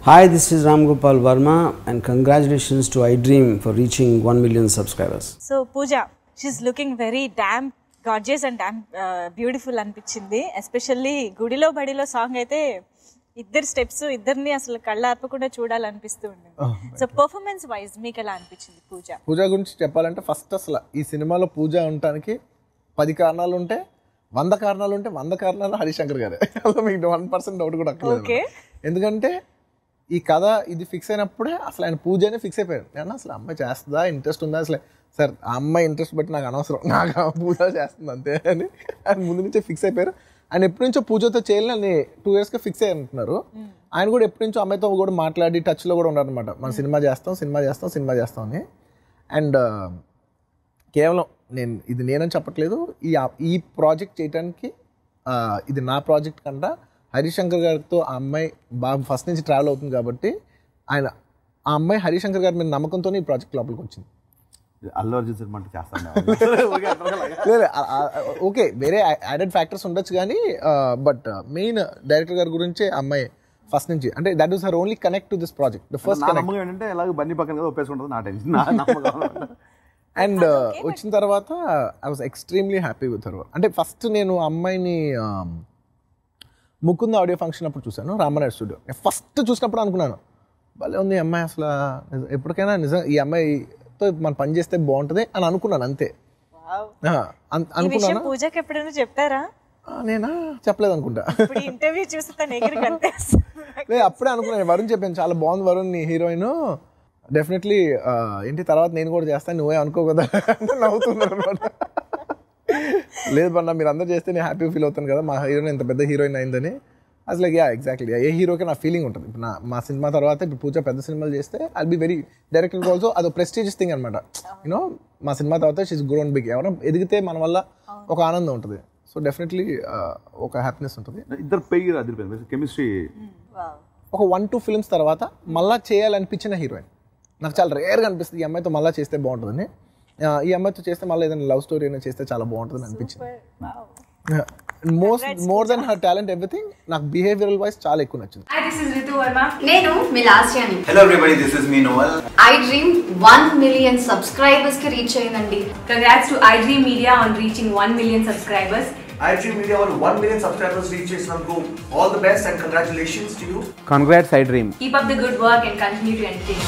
Hi, this is Ram Gopal Verma and congratulations to iDream for reaching 1 million subscribers. So Pooja, she's looking very damn gorgeous and damn beautiful అనిపించింది. Especially గుడిలో బడిలో song అయితే ఇద్దరు steps ఇద్దరిని అసలు కళ్ళార్పకుండా చూడాలనిపిస్తూ ఉంది. So performance wise మీకు ఎలా అనిపించింది పూజ గురించి చెప్పాలంటే ఫస్ట్ అసలు ఈ సినిమాలో పూజ ఉండటానికి 10 కారణాలు ఉంటే 100 కారణాలు ఉంటే 100 కారణాలు హరిశంకర్ గారే. అసలు మీకు 1% డౌట్ కూడా అక్కర్లేదు. ఎందుకంటే ఈ కథ ఇది ఫిక్స్ అయినప్పుడే అసలు ఆయన పూజనే ఫిక్స్ అయిపోయారు. నేను అసలు అమ్మాయి చేస్తుందా, ఇంట్రెస్ట్ ఉందా, అసలు సార్ ఆ అమ్మాయి ఇంట్రెస్ట్ బట్టి నాకు అనవసరం, నాకు పూజ చేస్తుంది అంతే అని ఆయన ముందు నుంచే ఫిక్స్ అయిపోయారు. ఆయన ఎప్పటి నుంచో పూజతో చేయాలని 2 yearsగా ఫిక్స్ అయ్యి అంటున్నారు. ఆయన కూడా ఎప్పటి నుంచో అమ్మాయితో కూడా మాట్లాడి టచ్లో కూడా ఉన్నారనమాట. మనం సినిమా చేస్తాం అని. అండ్ కేవలం ఇది నేనని చెప్పట్లేదు, ఈ ప్రాజెక్ట్ చేయడానికి ఇది నా ప్రాజెక్ట్ కంటే హరిశంకర్ గారితో ఆ అమ్మాయి బాగా ఫస్ట్ నుంచి ట్రావెల్ అవుతుంది కాబట్టి ఆ అమ్మాయి హరిశంకర్ గారి మీద నమ్మకంతోనే ఈ ప్రాజెక్ట్ లోపలికి వచ్చింది. అల్లు అర్జున్ సినిమా అంటే చేస్తాను ఓకే, వేరే యాడెడ్ ఫ్యాక్టర్స్ ఉండొచ్చు కానీ బట్ మెయిన్ డైరెక్టర్ గారి గురించే అమ్మాయి ఫస్ట్ నుంచి, అంటే that was her only connect to this project. The first నమ్మకం ఏంటంటే ఎలాగో బండి పక్కన కదా ఒప్పేసుకుంటుంది నా టెన్షన్. అండ్ వచ్చిన తర్వాత I was extremely happy with her. అంటే ఫస్ట్ నేను అమ్మాయిని ముకుంద ఆడియో ఫంక్షన్ అప్పుడు చూశాను, రామనాయుడు స్టూడియో. నేను ఫస్ట్ చూసినప్పుడు అనుకున్నాను భలే ఉంది అమ్మాయి, అసలు ఎప్పటికైనా నిజం ఈ అమ్మాయితో మనం పని చేస్తే బాగుంటుంది అని అనుకున్నాను. అంతే అనుకున్నాను. పూజకి ఎప్పుడైనా చెప్పారా? నేనా చెప్పలేదు అనుకుంటా. ఇంటర్వ్యూ చూస్తే లేదు, అప్పుడే అనుకున్నాను. వరుణ్ చెప్పాను చాలా బాగుంది వరుణ్ నీ హీరోయిన్, డెఫినెట్లీ ఏంటి తర్వాత నేను కూడా చేస్తాను నువ్వే అనుకో కదా నవ్వుతున్నారు అనమాట. లేదు బన్నా మీరు అందరూ చేస్తే నేను హ్యాపీ ఫీల్ అవుతాను కదా, మా హీరోయిన్ ఇంత పెద్ద హీరోయిన్ అయిందని. అసలు ఎగ్జాక్ట్లీ ఏ హీరోకి నా ఫీలింగ్ ఉంటుంది. ఇప్పుడు మా సినిమా తర్వాత ఇప్పుడు పూజ పెద్ద సినిమాలు చేస్తే I'll be very director also అదో ప్రెస్టీజియస్ థింగ్ అనమాట. యూనో మా సినిమా తర్వాత షీస్ గ్రోన్ బిగ్. ఎవరైనా ఎదిగితే మన వల్ల ఒక ఆనందం ఉంటుంది. సో డెఫినెట్లీ ఒక హ్యాపీనెస్ ఉంటుంది. ఇద్దరు పెయిర్ కెమిస్ట్రీ. ఒక 1-2 ఫిల్మ్స్ తర్వాత మళ్ళీ చేయాలనిపించిన హీరోయిన్ నాకు చాలా రేర్గా అనిపిస్తుంది. ఈ అమ్మాయితో మళ్ళీ చేస్తే బాగుంటుందని, ఈ అమ్మాయితో చేస్తే మళ్ళీ ఏదైనా లవ్ స్టోరీ అయినా చేస్తే చాలా బాగుంటుంది అనిపించింది. More than her talent everything నాకు బిహేవియరల్ వైస్ చాలా ఎక్కువ నచ్చింది. Hi, this is Ritu Verma. నేను మీ లాస్యాని. Hello everybody, this is me Noel. iDream 1 million subscribers కి రీచ్ అయ్యిందండి. Congrats to iDream Media on reaching 1 million subscribers. iDream Media on 1 million subscribers reach చేసినందుకు all the best and congratulations to you. Congrats iDream. Keep up the good work and continue to entertain.